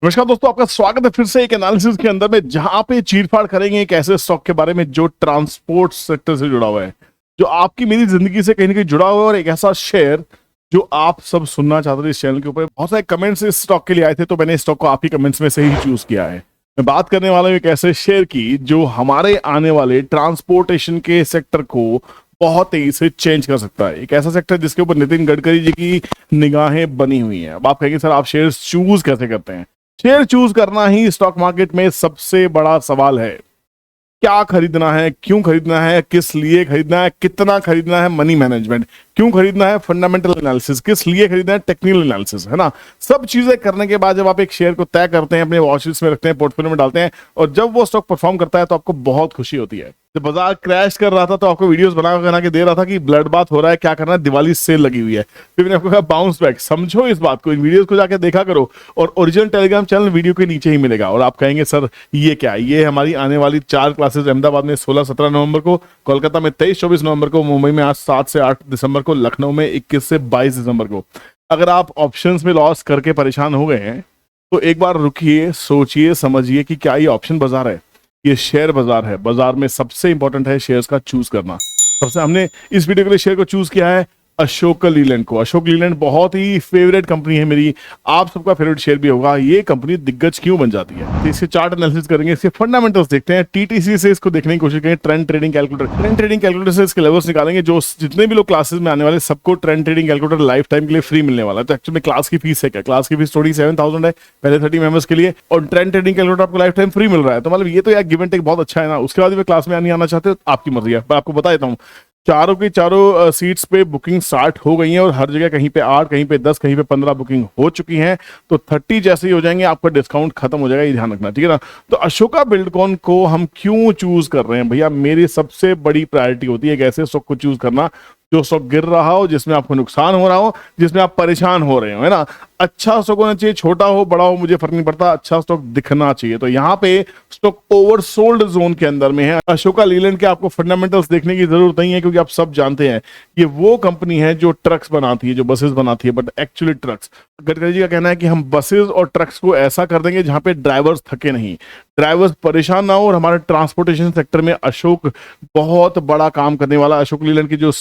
नमस्कार दोस्तों, आपका स्वागत है फिर से एक एनालिसिस के अंदर में, जहां पे चीरफाड़ करेंगे एक ऐसे स्टॉक के बारे में जो ट्रांसपोर्ट सेक्टर से जुड़ा हुआ है, जो आपकी मेरी जिंदगी से कहीं ना कहीं जुड़ा हुआ है, और एक ऐसा शेयर जो आप सब सुनना चाहते थे। इस चैनल के ऊपर बहुत सारे कमेंट्स इस स्टॉक के लिए आए थे, तो मैंने इस स्टॉक को आपकी कमेंट्स में से ही चूज किया है। मैं बात करने वाला हूं एक ऐसे शेयर की जो हमारे आने वाले ट्रांसपोर्टेशन के सेक्टर को बहुत तेजी से चेंज कर सकता है। एक ऐसा सेक्टर जिसके ऊपर नितिन गडकरी जी की निगाहें बनी हुई हैं। अब आप कहेंगे सर, आप शेयर चूज कैसे करते हैं? शेयर चूज करना ही स्टॉक मार्केट में सबसे बड़ा सवाल है। क्या खरीदना है, क्यों खरीदना है, किस लिए खरीदना है, कितना खरीदना है, मनी मैनेजमेंट क्यों खरीदना है, फंडामेंटल एनालिसिस किस लिए खरीदना है, टेक्निकल एनालिसिस, है ना। सब चीजें करने के बाद जब आप एक शेयर को तय करते हैं, अपने वॉच लिस्ट में रखते हैं, पोर्टफोलियो में डालते हैं, और जब वो स्टॉक परफॉर्म करता है तो आपको बहुत खुशी होती है। जब बाजार क्रैश कर रहा था तो आपको वीडियोस बना के दे रहा था कि ब्लड बाथ हो रहा है, क्या करना है, दिवाली सेल लगी हुई है। फिर मैंने आपको कहा बाउंस बैक, समझो इस बात को, इन वीडियोस को जाके देखा करो, और ओरिजिनल टेलीग्राम चैनल वीडियो के नीचे ही मिलेगा। और आप कहेंगे सर ये क्या है? ये हमारी आने वाली 4 क्लासेस, अहमदाबाद में 16-17 नवंबर को, कोलकाता में 23-24 नवंबर को, मुंबई में आज 7 से 8 दिसंबर को, लखनऊ में 21 से 22 दिसंबर को। अगर आप ऑप्शंस में लॉस करके परेशान हो गए हैं तो एक बार रुकिए, सोचिए, समझिए कि क्या ये ऑप्शन बाजार है, ये शेयर बाजार है। बाजार में सबसे इंपॉर्टेंट है शेयर्स का चूज करना। सबसे हमने इस वीडियो के लिए शेयर को चूज किया है अशोक लीलैंड को। अशोक लीलैंड बहुत ही फेवरेट कंपनी है मेरी, आप सबका फेवरेट शेयर भी होगा। ये कंपनी दिग्गज क्यों बन जाती है, तो इसके चार्ट एनालिसिस करेंगे, इसके फंडामेंटल्स देखते हैं, टीटीसी से इसको देखने की कोशिश करेंगे, ट्रेंड ट्रेडिंग कैलकुलेटर से इसके लेवल्स निकालेंगे। जो जितने भी लोग क्लासेस में आने वाले, सबको trend trading calculator life time के लिए फ्री मिलने वाला है। तो एक्चुअली में क्लास की फीस है क्या? क्लास की फीस थोड़ी 7000 है पहले 30 मेंबर्स के लिए, और ट्रेंड ट्रेडिंग कैलकुलेटर आपको लाइफ टाइम फ्री मिल रहा है। तो मतलब ये तो यार गिव एंड टेक बहुत अच्छा है ना। उसके बाद भी क्लास में नहीं आना चाहते तो आपकी मर्जी है। मैं आपको बता देता हूँ, चारों की चारों सीट्स पे बुकिंग स्टार्ट हो गई है, और हर जगह कहीं पे 8, कहीं पे 10, कहीं पे 15 बुकिंग हो चुकी हैं। तो 30 जैसे ही हो जाएंगे आपका डिस्काउंट खत्म हो जाएगा, ये ध्यान रखना, ठीक है ना। तो अशोका बिल्डकॉन को हम क्यों चूज कर रहे हैं भैया? मेरी सबसे बड़ी प्रायोरिटी होती है एक ऐसे स्टॉक को चूज करना जो स्टॉक गिर रहा हो, जिसमें आपको नुकसान हो रहा हो, जिसमें आप परेशान हो रहे हो, है ना। अच्छा स्टॉक होना चाहिए, छोटा हो बड़ा हो मुझे फर्क नहीं पड़ता, अच्छा स्टॉक दिखना चाहिए। तो यहाँ पे स्टॉक ओवरसोल्ड जोन के अंदर में है। अशोका लीलैंड के आपको फंडामेंटल्स देखने की जरूरत नहीं है, क्योंकि आप सब जानते हैं ये वो कंपनी है जो ट्रक्स बनाती है, जो बसेस बनाती है, but actually trucks. Gadkari ji का कहना है कि हम बसेस और ट्रक्स को ऐसा कर देंगे जहां पे ड्राइवर्स थके नहीं, ड्राइवर्स परेशान ना हो, और हमारे ट्रांसपोर्टेशन सेक्टर में अशोक बहुत बड़ा काम करने वाला। अशोक लीलैंड की जो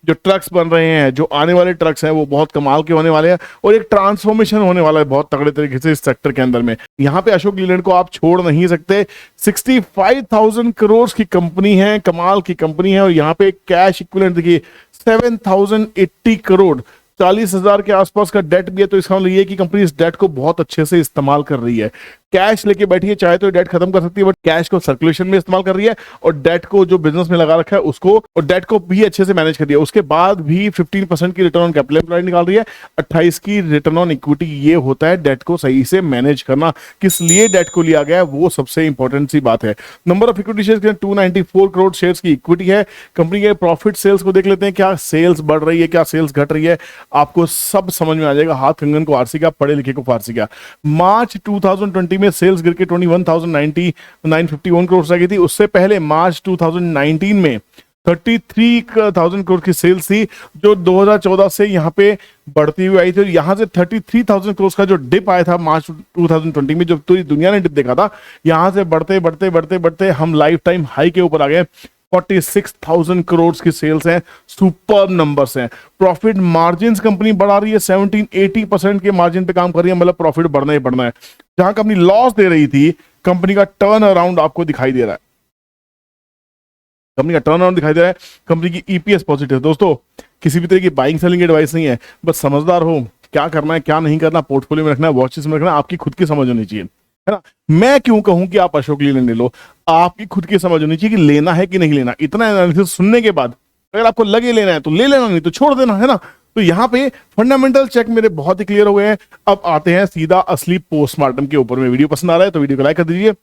ट्रक्स बन रहे हैं, जो आने वाले ट्रक्स हैं, वो बहुत कमाल के होने वाले हैं, और एक ट्रांसफॉर्मेशन होने वाला है बहुत तगड़े तरीके से इस सेक्टर के अंदर में। यहाँ पे अशोक लीलैंड को आप छोड़ नहीं सकते। 65,000 करोड़ की कंपनी है, कमाल की कंपनी है, और यहाँ पे कैश इक्विवेलेंट देखिए 7,080 करोड़, 40,000 के आसपास का डेट भी है। तो इसका मतलब ये कि कंपनी इस डेट को बहुत अच्छे से इस्तेमाल कर रही है। कैश लेके बैठी है, चाहे तो डेट खत्म कर सकती है, बट कैश को सर्कुलेशन में इस्तेमाल कर रही है, और डेट को जो बिजनेस में लगा रखा है उसको, और डेट को भी अच्छे से मैनेज कर रही है। उसके बाद भी 15% की रिटर्न ऑन कैपिटल एम्प्लॉयड निकाल रही है, 28 की रिटर्न ऑन इक्विटी। ये होता है डेट को सही से मैनेज करना। किस लिए डेट को लिया गया है वो सबसे इंपॉर्टेंट सी बात है। Number of equity shares 294 crore shares की इक्विटी है। कंपनी के प्रॉफिट सेल्स को देख लेते हैं, क्या सेल्स बढ़ रही है, क्या सेल्स घट रही है, आपको सब समझ में आ जाएगा। हाथ कंगन को आरसी का, पढ़े लिखे को फारसी का। मार्च 2020 में सेल्स गिर के 21,951 करोड़ रह गई थी। उससे पहले मार्च 2019 में 33,000 करोड़ की सेल्स थी, जो 2014 से यहाँ पे बढ़ती हुई आई थी। और यहाँ से 33,000 करोड़ का जो डिप आया था मार्च 2020 में, जब पूरी दुनिया ने डिप देखा था, यहाँ से बढ़ते बढ़ते बढ़ते बढ़ते हम लाइफ टाइम हाई के ऊपर आ गए। 46,000 करोड़ की सेल्स हैं, सुपर नंबर्स हैं। प्रॉफिट मार्जिन कंपनी बढ़ा रही है, 17-80% के मार्जिन पे काम कर रही है, मतलब प्रॉफिट बढ़ना ही बढ़ना है। जहां कंपनी लॉस दे रही थी, कंपनी का टर्न अराउंड आपको दिखाई दे रहा है, कंपनी का टर्न अराउंड दिखाई दे रहा है। कंपनी की ईपीएस पॉजिटिव। दोस्तों, किसी भी तरह की बाइंग सेलिंग एडवाइस नहीं है, बस समझदार हो, क्या करना है क्या नहीं करना, पोर्टफोलियो में रखना है, वॉचेस में रखना, आपकी खुद की समझ होनी चाहिए, है ना। मैं क्यों कहूं कि आप अशोक लीलैंड ले लो? आपकी खुद की समझ होनी चाहिए कि लेना है कि नहीं लेना। इतना एनालिसिस सुनने के बाद अगर आपको लगे लेना है तो ले लेना, नहीं तो छोड़ देना, है ना। तो यहाँ पे फंडामेंटल चेक मेरे बहुत ही क्लियर हो गए हैं। अब आते हैं सीधा असली पोस्टमार्टम के ऊपर में। वीडियो पसंद आ रहा है तो वीडियो को लाइक कर दीजिए,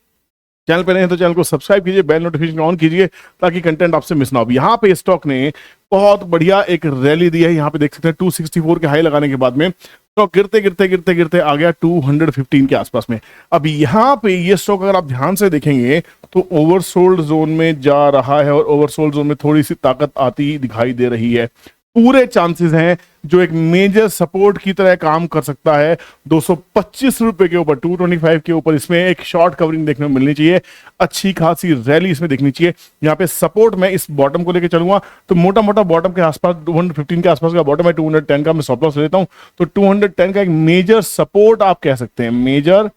चैनल पे नए हैं तो चैनल को सब्सक्राइब कीजिए, बेल नोटिफिकेशन ऑन कीजिए, ताकि कंटेंट आपसे मिस ना हो। यहाँ पे स्टॉक ने बहुत बढ़िया एक रैली दी है। यहाँ पे देख सकते हैं 264 के हाई लगाने के बाद में स्टॉक गिरते गिरते गिरते गिरते आ गया 215 के आसपास में। अब यहाँ पे ये स्टॉक अगर आप ध्यान से देखेंगे तो ओवरसोल्ड जोन में जा रहा है, और ओवरसोल्ड जोन में थोड़ी सी ताकत आती दिखाई दे रही है। पूरे चांसेस हैं जो एक मेजर सपोर्ट की तरह काम कर सकता है 225 रुपए के ऊपर, 225 के ऊपर। इसमें एक शॉर्ट कवरिंग देखने को मिलनी चाहिए, अच्छी खासी रैली इसमें देखनी चाहिए। यहाँ पे सपोर्ट मैं इस बॉटम को लेकर चलूंगा तो मोटा मोटा बॉटम के आसपास 215 के आसपास का बॉटम है, 210 का मैं स्टॉप लॉस लेता हूं। तो 210 का एक मेजर सपोर्ट आप कह सकते हैं, मेजर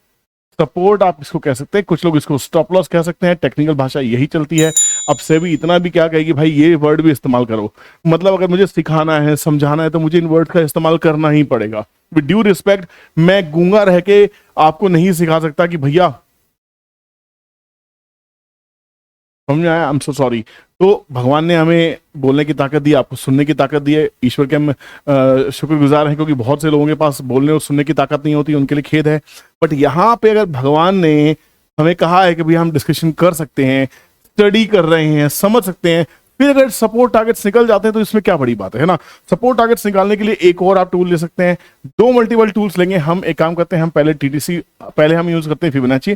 सपोर्ट आप इसको कह सकते हैं, कुछ लोग इसको स्टॉप लॉस कह सकते हैं, टेक्निकल भाषा यही चलती है। अब से भी इतना भी क्या कहेगी भाई ये वर्ड भी इस्तेमाल करो, मतलब अगर मुझे सिखाना है समझाना है तो मुझे इन वर्ड का इस्तेमाल करना ही पड़ेगा। विद ड्यू रिस्पेक्ट, मैं गूंगा रह के आपको नहीं सिखा सकता कि भैया, समझ में आया? I am so sorry. तो भगवान ने हमें बोलने की ताकत दी, आपको सुनने की ताकत दी है, ईश्वर के हम शुक्रगुजार हैं, क्योंकि बहुत से लोगों के पास बोलने और सुनने की ताकत नहीं होती, उनके लिए खेद है। बट यहाँ पे अगर भगवान ने हमें कहा है कि भैया हम डिस्कशन कर सकते हैं, स्टडी कर रहे हैं, समझ सकते हैं, फिर अगर सपोर्ट टारगेट्स निकल जाते हैं तो इसमें क्या बड़ी बात है ना। सपोर्ट टारगेट्स निकालने के लिए एक और आप टूल ले सकते हैं, दो मल्टीपल टूल्स लेंगे हम। एक काम करते हैं, हम पहले टीटीसी पहले हम यूज करते हैं फिबोनाची।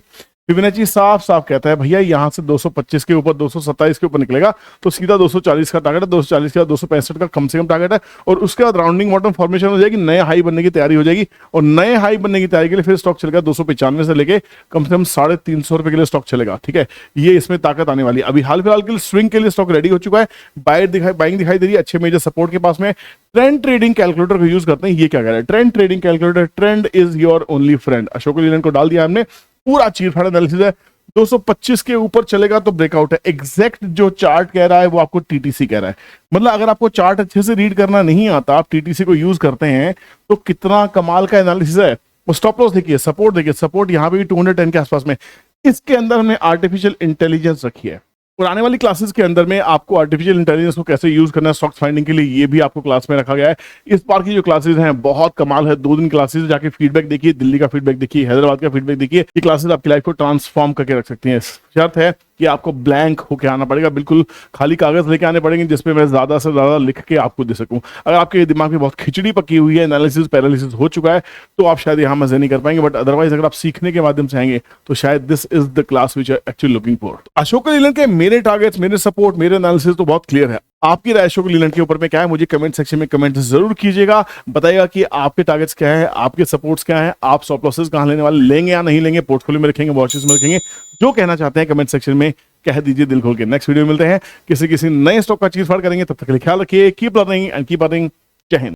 फिबोनाची साफ साफ कहता है भैया यहाँ से 225 के ऊपर 227 के ऊपर निकलेगा तो सीधा 240 का टारगेट है, 240 का 265 का कम से कम टारगेट है, और उसके बाद राउंडिंग बॉटम फॉर्मेशन हो जाएगी, नए हाई बनने की तैयारी हो जाएगी। और नए हाई बनने की तैयारी के लिए फिर स्टॉक चलेगा 295 से लेके कम से कम 350 रुपए के लिए स्टॉक चलेगा। ठीक है, ये इसमें ताकत आने वाली है। अभी हाल फिलहाल के लिए स्विंग के लिए स्टॉक रेडी हो चुका है, बाइंग दिखाई दे रही है, अच्छे मेजर सपोर्ट के पास में। ट्रेंड ट्रेडिंग कैलकुलेटर को यूज करते हैं। ये क्या कह रहा है? Trend trading calculator, trend is your only friend. Ashok Leyland को डाल दिया हमने, पूरा चीरफाड़ एनालिसिस है। 225 के ऊपर चलेगा तो ब्रेकआउट है। एग्जैक्ट जो चार्ट कह रहा है वो आपको टीटीसी कह रहा है। मतलब अगर आपको चार्ट अच्छे से रीड करना नहीं आता, आप टीटीसी को यूज करते हैं तो कितना कमाल का एनालिसिस है। वो स्टॉप लॉस देखिए, सपोर्ट देखिए, सपोर्ट यहाँ पे भी 210 के आसपास में। इसके अंदर हमने आर्टिफिशियल इंटेलिजेंस रखी है, और आने वाली क्लासेस के अंदर में आपको आर्टिफिशियल इंटेलिजेंस को कैसे यूज करना है स्टॉक्स फाइंडिंग के लिए, ये भी आपको क्लास में रखा गया है। इस बार की जो क्लासेस हैं बहुत कमाल है, 2 दिन क्लासेस, जाके फीडबैक देखिए, दिल्ली का फीडबैक देखिए, हैदराबाद का फीडबैक देखिए। ये क्लासेस आपकी लाइफ को ट्रांसफॉर्म करके रख सकती हैं। शर्त है कि आपको ब्लैंक होके आना पड़ेगा, बिल्कुल खाली कागज लेके आने पड़ेंगे जिसपे मैं ज्यादा से ज्यादा लिख के आपको दे सकूं। अगर आपके दिमाग में बहुत खिचड़ी पकी हुई है, एनालिसिस पैरालिसिस हो चुका है, तो आप शायद यहाँ मजे नहीं कर पाएंगे। बट अदरवाइज अगर आप सीखने के माध्यम से आएंगे तो शायद this is the class which are actually looking for. Ashok Leyland के मेरे टारगेट्स, मेरे सपोर्ट, मेरे एनालिसिस तो बहुत क्लियर है। आपकी राय अशोक लीलैंड के ऊपर में क्या है, मुझे कमेंट सेक्शन में कमेंट जरूर कीजिएगा। बताइएगा कि आपके टारगेट्स क्या है, आपके सपोर्ट्स क्या है, आप स्टॉप लॉसेस कहां लेने वाले, लेंगे या नहीं लेंगे, पोर्टफोलियो में रखेंगे, वॉचेस में रखेंगे। जो कहना चाहते हैं कमेंट सेक्शन में कह दीजिए दिल खोल के। नेक्स्ट वीडियो में मिलते हैं, किसी नए स्टॉक का चीज फाड़ करेंगे। तब तक के लिए ख्याल रखिए, keep learning and keep earning. जय हिंद।